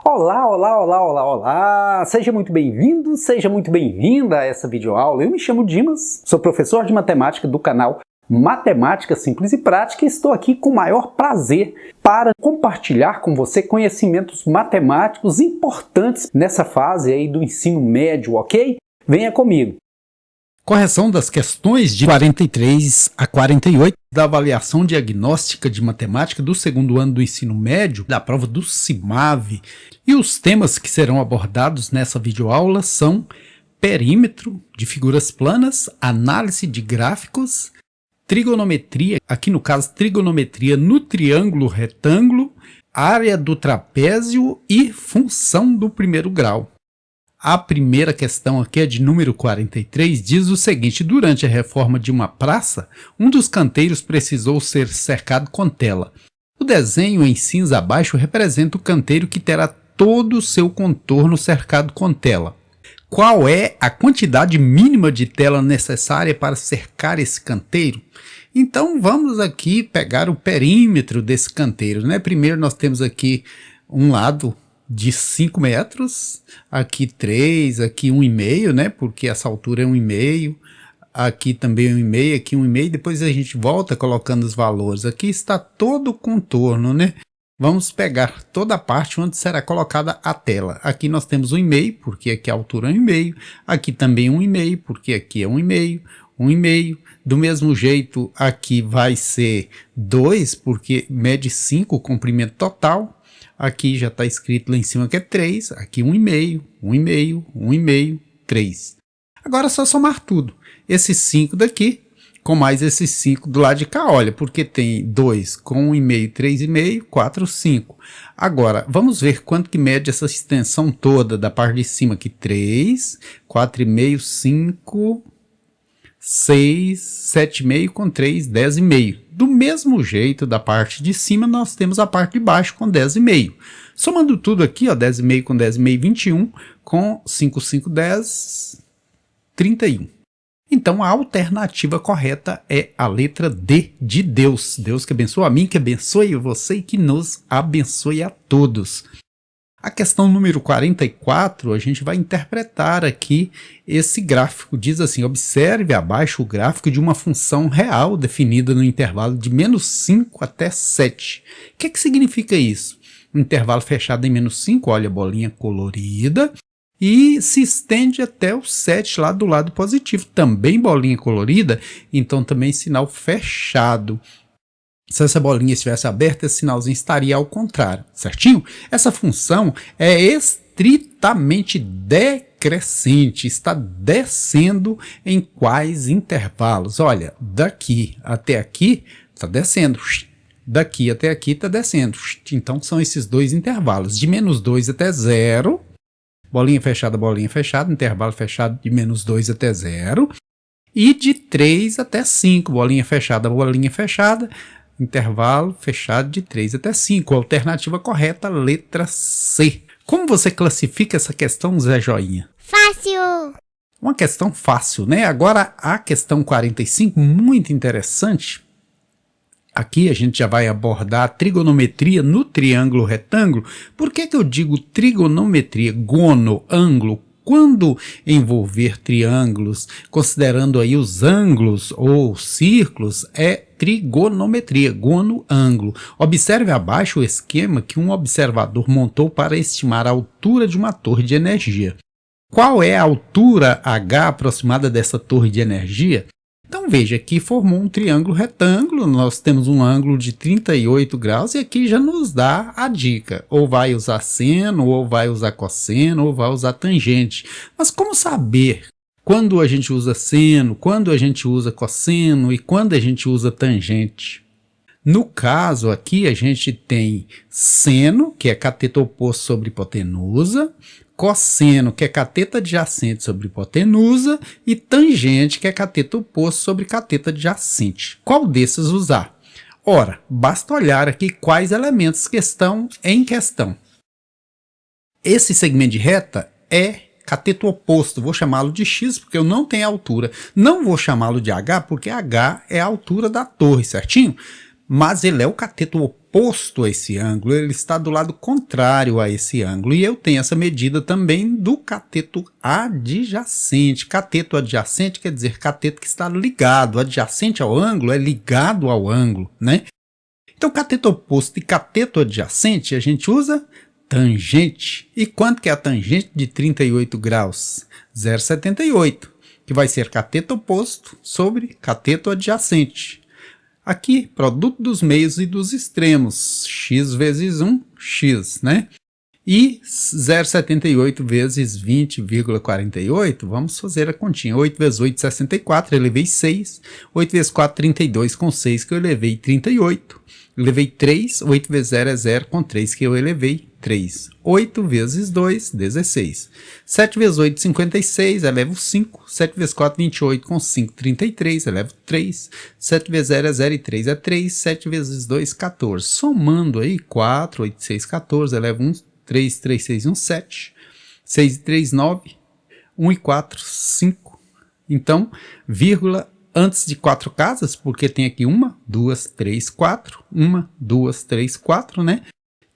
Olá, olá, olá, olá, olá! Seja muito bem-vindo, seja muito bem-vinda a essa videoaula. Eu me chamo Dimas, sou professor de matemática do canal Matemática Simples e Prática e estou aqui com o maior prazer para compartilhar com você conhecimentos matemáticos importantes nessa fase aí do ensino médio, ok? Venha comigo! Correção das questões de 43 a 48 da avaliação diagnóstica de matemática do segundo ano do ensino médio, da prova do CIMAV. E os temas que serão abordados nessa videoaula são perímetro de figuras planas, análise de gráficos, trigonometria, aqui no caso trigonometria no triângulo retângulo, área do trapézio e função do primeiro grau. A primeira questão aqui é de número 43, diz o seguinte: durante a reforma de uma praça, um dos canteiros precisou ser cercado com tela. O desenho em cinza abaixo representa o canteiro que terá todo o seu contorno cercado com tela. Qual é a quantidade mínima de tela necessária para cercar esse canteiro? Então vamos aqui pegar o perímetro desse canteiro, né? Primeiro nós temos aqui um lado de 5 metros, aqui 3, aqui 1,5, né? Porque essa altura é 1,5, aqui também 1,5, aqui 1,5, depois a gente volta colocando os valores. Aqui está todo o contorno, né? Vamos pegar toda a parte onde será colocada a tela. Aqui nós temos 1,5, porque aqui a altura é 1,5, aqui também 1,5, porque aqui é 1,5, 1,5. Do mesmo jeito, aqui vai ser 2, porque mede 5 o comprimento total. Aqui já está escrito lá em cima que é 3, aqui 1,5, 1,5, 1,5, 3. Agora é só somar tudo. Esses 5 daqui, com mais esses 5 do lado de cá, olha, porque tem 2 com 1,5, 3,5, 4, 5. Agora, vamos ver quanto que mede essa extensão toda da parte de cima aqui. 3, 4,5, 5, 6, 7,5 com 3, 10,5. Do mesmo jeito da parte de cima, nós temos a parte de baixo com 10,5. Somando tudo aqui, ó, 10,5 com 10,5, 21, com 5, 5, 10, 31. Então a alternativa correta é a letra D de Deus. Deus que abençoe a mim, que abençoe você e que nos abençoe a todos. A questão número 44, a gente vai interpretar aqui esse gráfico. Diz assim: observe abaixo o gráfico de uma função real definida no intervalo de menos 5 até 7. O que significa isso? Um intervalo fechado em menos 5, olha a bolinha colorida, e se estende até o 7 lá do lado positivo. Também bolinha colorida, então também sinal fechado. Se essa bolinha estivesse aberta, esse sinalzinho estaria ao contrário, certinho? Essa função é estritamente decrescente, está descendo em quais intervalos? Olha, daqui até aqui está descendo, daqui até aqui está descendo. Então são esses dois intervalos, de menos 2 até 0, bolinha fechada, intervalo fechado de menos 2 até 0, e de 3 até 5, bolinha fechada, intervalo fechado de 3 até 5. Alternativa correta, letra C. Como você classifica essa questão, Zé Joinha? Fácil! Uma questão fácil, né? Agora a questão 45, muito interessante. Aqui a gente já vai abordar a trigonometria no triângulo retângulo. Por que eu digo trigonometria? Gono, ângulo. Quando envolver triângulos, considerando aí os ângulos ou círculos, é trigonometria, gono, ângulo. Observe abaixo o esquema que um observador montou para estimar a altura de uma torre de energia. Qual é a altura H aproximada dessa torre de energia? Então veja, aqui formou um triângulo retângulo, nós temos um ângulo de 38 graus e aqui já nos dá a dica. Ou vai usar seno, ou vai usar cosseno, ou vai usar tangente. Mas como saber quando a gente usa seno, quando a gente usa cosseno e quando a gente usa tangente? No caso aqui a gente tem seno, que é cateto oposto sobre hipotenusa, cosseno, que é cateto adjacente sobre hipotenusa, e tangente, que é cateto oposto sobre cateto adjacente. Qual desses usar? Ora, basta olhar aqui quais elementos que estão em questão. Esse segmento de reta é cateto oposto, vou chamá-lo de X porque eu não tenho altura. Não vou chamá-lo de H porque H é a altura da torre, certinho? mas ele é o cateto oposto a esse ângulo, ele está do lado contrário a esse ângulo, e eu tenho essa medida também do cateto adjacente. Cateto adjacente quer dizer cateto que está ligado, adjacente ao ângulo é ligado ao ângulo, né? Então, cateto oposto e cateto adjacente, a gente usa tangente. E quanto que é a tangente de 38 graus? 0,78, que vai ser cateto oposto sobre cateto adjacente. Aqui, produto dos meios e dos extremos, x vezes 1, x, né? E 0,78 vezes 20,48, vamos fazer a continha. 8 vezes 8, 64, eu elevei 6. 8 vezes 4, 32, com 6 que eu elevei 38. Elevei 3, 8 vezes 0 é 0, com 3 que eu elevei 3. 8 vezes 2, 16. 7 vezes 8, 56, elevo 5. 7 vezes 4, 28, com 5, 33, elevo 3. 7 vezes 0 é 0 e 3 é 3. 7 vezes 2, 14. Somando aí, 4, 8, 6, 14, elevo 1, 3, 3, 6, 1, 7. 6 e 3, 9. 1 e 4, 5. Então, vírgula antes de 4 casas, porque tem aqui 1, 2, 3, 4. 1, 2, 3, 4, né?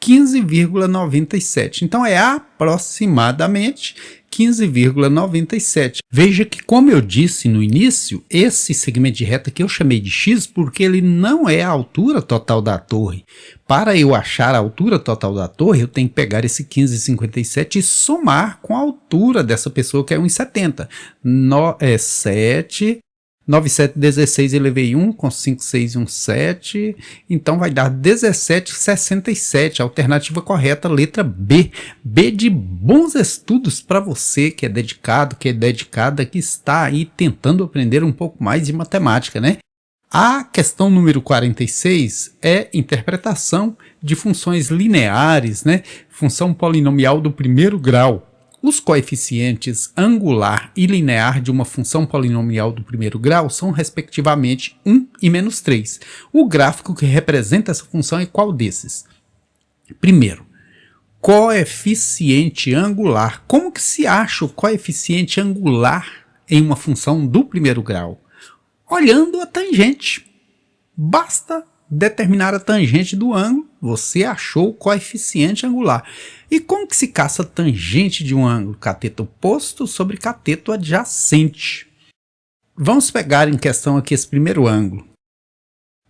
15,97. Então é aproximadamente 15,97. Veja que, como eu disse no início, esse segmento de reta que eu chamei de x porque ele não é a altura total da torre. Para eu achar a altura total da torre, eu tenho que pegar esse 15,57 e somar com a altura dessa pessoa que é 1,70. 7... 9, 7, 16, elevei 1, com 5, 6 e 1, 7. Então vai dar 17,67. Alternativa correta, letra B. B de bons estudos para você que é dedicado, que é dedicada, que está aí tentando aprender um pouco mais de matemática, né? A questão número 46 é interpretação de funções lineares, né? Função polinomial do primeiro grau. Os coeficientes angular e linear de uma função polinomial do primeiro grau são, respectivamente, 1 e menos 3. O gráfico que representa essa função é qual desses? Primeiro, coeficiente angular. Como que se acha o coeficiente angular em uma função do primeiro grau? Olhando a tangente. Basta determinar a tangente do ângulo, você achou o coeficiente angular. E como que se caça a tangente de um ângulo? Cateto oposto sobre cateto adjacente. Vamos pegar em questão aqui esse primeiro ângulo.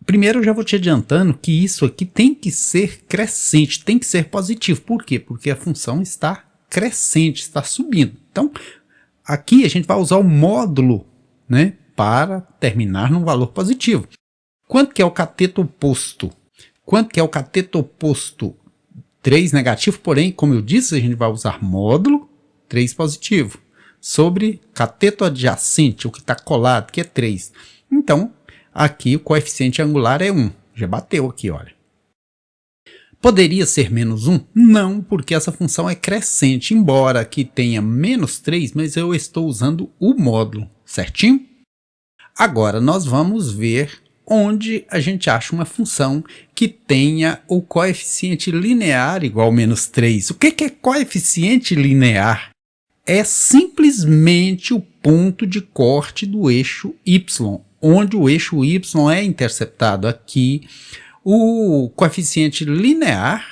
Primeiro eu já vou te adiantando que isso aqui tem que ser crescente, tem que ser positivo. Por quê? Porque a função está crescente, está subindo. Então, aqui a gente vai usar o módulo, né, para terminar num valor positivo. Quanto que é o cateto oposto? Quanto que é o cateto oposto? 3 negativo, porém, como eu disse, a gente vai usar módulo 3 positivo sobre cateto adjacente, o que está colado, que é 3. Então, aqui o coeficiente angular é 1. Já bateu aqui, olha. Poderia ser menos 1? Não, porque essa função é crescente, embora aqui tenha menos 3, mas eu estou usando o módulo, certinho? Agora, nós vamos ver onde a gente acha uma função que tenha o coeficiente linear igual a menos 3. O que é coeficiente linear? É simplesmente o ponto de corte do eixo y, onde o eixo y é interceptado. Aqui, o coeficiente linear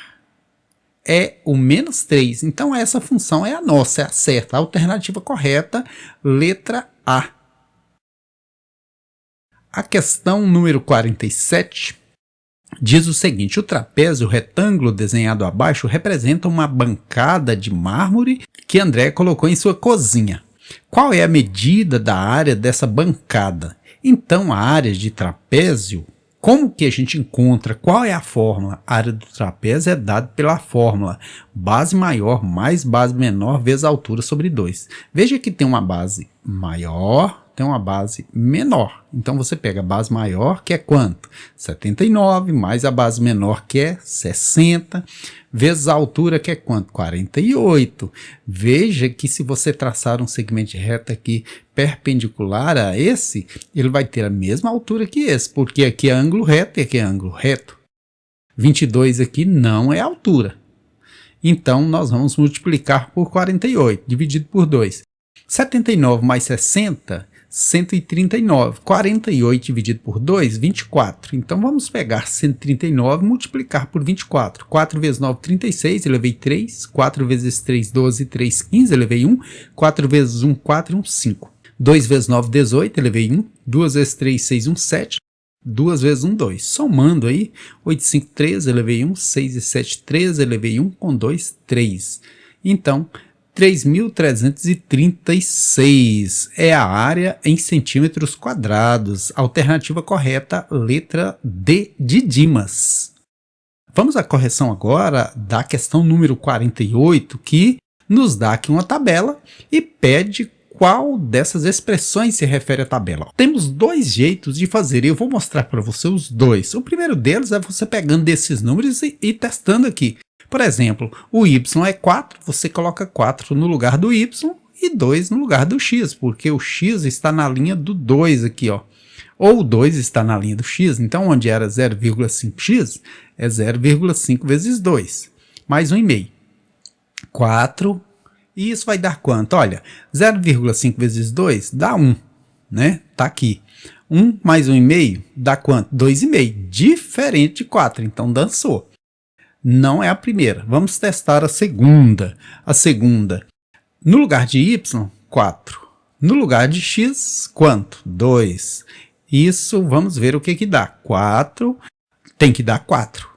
é o menos 3. Então, essa função é a nossa, é a certa. A alternativa correta, letra A. A questão número 47 diz o seguinte: o trapézio retângulo desenhado abaixo representa uma bancada de mármore que André colocou em sua cozinha. Qual é a medida da área dessa bancada? Então, a área de trapézio, como que a gente encontra? Qual é a fórmula? A área do trapézio é dada pela fórmula base maior mais base menor vezes a altura sobre 2. Veja que tem uma base maior, tem uma base menor. Então você pega a base maior, que é quanto? 79, mais a base menor, que é 60, vezes a altura, que é quanto? 48. Veja que se você traçar um segmento de reta aqui perpendicular a esse, ele vai ter a mesma altura que esse, porque aqui é ângulo reto e aqui é ângulo reto. 22 aqui não é altura. Então nós vamos multiplicar por 48, dividido por 2. 79 mais 60... 139. 48 dividido por 2, 24. Então vamos pegar 139 e multiplicar por 24. 4 vezes 9, 36, elevei 3. 4 vezes 3, 12, 3, 15, elevei 1. 4 vezes 1, 4, 1, 5. 2 vezes 9, 18, elevei 1. 2 vezes 3, 6, 1, 7. 2 vezes 1, 2. Somando aí, 8, 5, 13, elevei 1. 6 e 7, 13, elevei 1. Com 2, 3. Então, 3.336 é a área em centímetros quadrados. Alternativa correta, letra D de Dimas. Vamos à correção agora da questão número 48, que nos dá aqui uma tabela e pede qual dessas expressões se refere à tabela. Temos dois jeitos de fazer e eu vou mostrar para você os dois. O primeiro deles é você pegando desses números e testando aqui. Por exemplo, o y é 4, você coloca 4 no lugar do y e 2 no lugar do x, porque o x está na linha do 2 aqui, ó. Ou o 2 está na linha do x, então onde era 0,5x, é 0,5 vezes 2, mais 1,5. 4, e isso vai dar quanto? Olha, 0,5 vezes 2 dá 1, né? Tá aqui. 1 mais 1,5 dá quanto? 2,5, diferente de 4, então dançou. Não é a primeira. Vamos testar a segunda. A segunda, no lugar de y, 4. No lugar de x, quanto? 2. Isso, vamos ver o que dá. 4, tem que dar 4.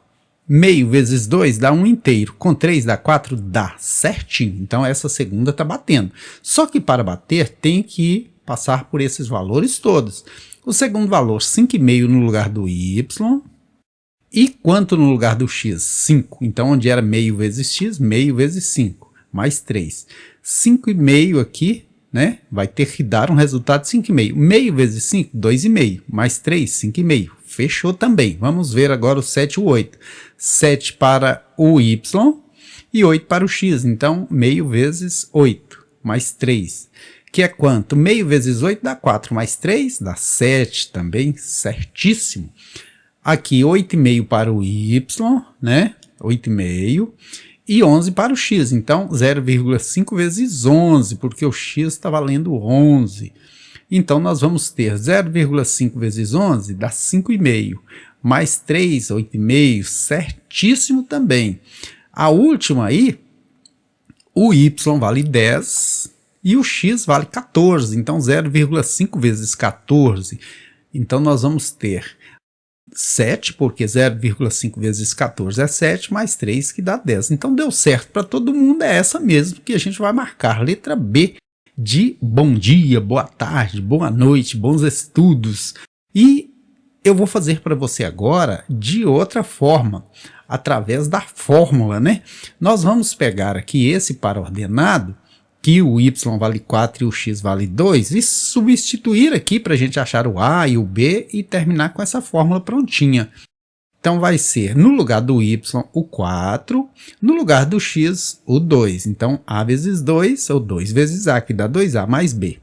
Meio vezes 2 dá 1 inteiro. Com 3 dá 4? Dá, certinho. Então essa segunda está batendo. Só que para bater tem que passar por esses valores todos. O segundo valor, 5,5 no lugar do y. E quanto no lugar do x? 5. Então, onde era meio vezes x, meio vezes 5, mais 3. 5,5 aqui, né? Vai ter que dar um resultado de 5,5. Meio vezes 5, 2,5, mais 3, 5,5. Fechou também. Vamos ver agora o 7 e o 8. 7 para o y e 8 para o x. Então, meio vezes 8, mais 3. Que é quanto? Meio vezes 8 dá 4, mais 3 dá 7 também, certíssimo. Aqui 8,5 para o y, né? 8,5 e 11 para o x. Então 0,5 vezes 11, porque o x está valendo 11. Então nós vamos ter 0,5 vezes 11 dá 5,5, mais 3, 8,5, certíssimo também. A última aí, o y vale 10 e o x vale 14. Então 0,5 vezes 14. Então nós vamos ter 7, porque 0,5 vezes 14 é 7, mais 3 que dá 10. Então deu certo para todo mundo, é essa mesmo que a gente vai marcar. Letra B de bom dia, boa tarde, boa noite, bons estudos. E eu vou fazer para você agora de outra forma, através da fórmula, né? Nós vamos pegar aqui esse par ordenado, que o y vale 4 e o x vale 2, e substituir aqui para a gente achar o a e o b e terminar com essa fórmula prontinha. Então vai ser, no lugar do y, o 4, no lugar do x, o 2. Então, a vezes 2, ou 2 vezes a, que dá 2a mais b.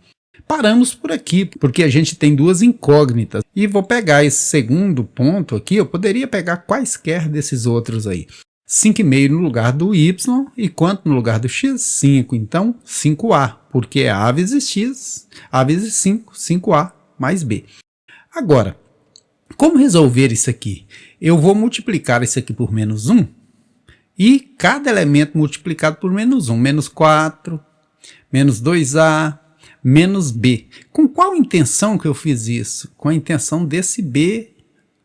Paramos por aqui, porque a gente tem duas incógnitas. E vou pegar esse segundo ponto aqui, eu poderia pegar quaisquer desses outros aí. 5,5 no lugar do y e quanto no lugar do x? 5. Então, 5a, porque é a vezes x, a vezes 5, 5a mais b. Agora, como resolver isso aqui? Eu vou multiplicar isso aqui por menos 1 e cada elemento multiplicado por menos 1. Menos 4, menos 2a, menos b. Com qual intenção que eu fiz isso? Com a intenção desse b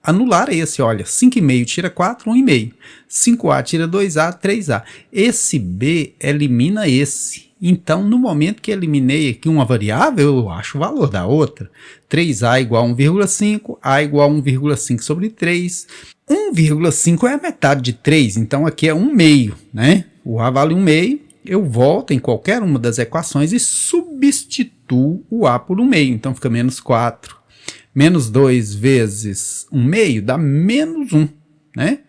anular esse, olha, 5,5 tira 4, 1,5. 5a tira 2a, 3a. Esse b elimina esse. Então, no momento que eliminei aqui uma variável, eu acho o valor da outra. 3a igual a 1,5, a igual a 1,5 sobre 3. 1,5 é a metade de 3, então aqui é 1,5, né? O a vale 1,5, eu volto em qualquer uma das equações e substituo o a por 1,5. Então, fica menos 4. Menos 2 vezes 1,5 dá menos 1, né?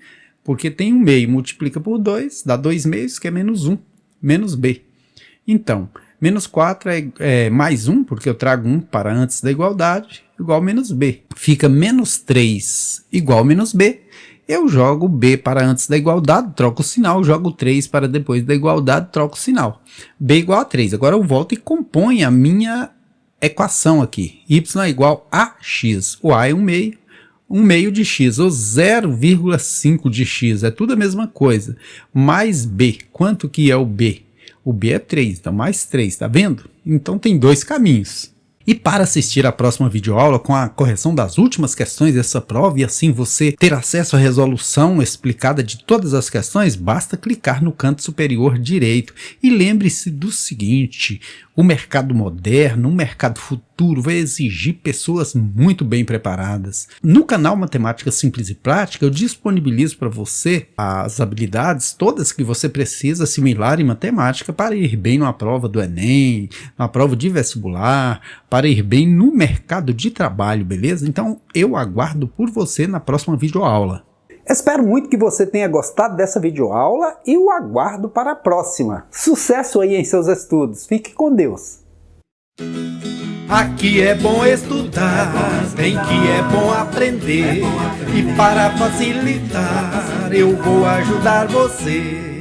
Porque tem 1,5, multiplica por 2, dá 2,5, que é menos 1, menos b. Então, menos 4 é mais 1, porque eu trago 1 para antes da igualdade, igual a menos b. Fica menos 3 igual a menos b. Eu jogo b para antes da igualdade, troco o sinal, jogo 3 para depois da igualdade, troco o sinal. b igual a 3. Agora eu volto e componho a minha equação aqui, y é igual a x, o a é 1/2 de x, ou 0,5 de x, é tudo a mesma coisa, mais b, quanto que é o b? O b é 3, então mais 3, tá vendo? Então tem dois caminhos. E para assistir a próxima videoaula com a correção das últimas questões dessa prova e assim você ter acesso à resolução explicada de todas as questões, basta clicar no canto superior direito. E lembre-se do seguinte, o mercado moderno, o mercado futuro vai exigir pessoas muito bem preparadas. No canal Matemática Simples e Prática eu disponibilizo para você as habilidades todas que você precisa assimilar em matemática para ir bem numa prova do Enem, numa prova de vestibular, para ir bem no mercado de trabalho, beleza? Então eu aguardo por você na próxima videoaula. Espero muito que você tenha gostado dessa videoaula e o aguardo para a próxima. Sucesso aí em seus estudos. Fique com Deus. Aqui é bom estudar, bem que é bom aprender. E para facilitar, eu vou ajudar você.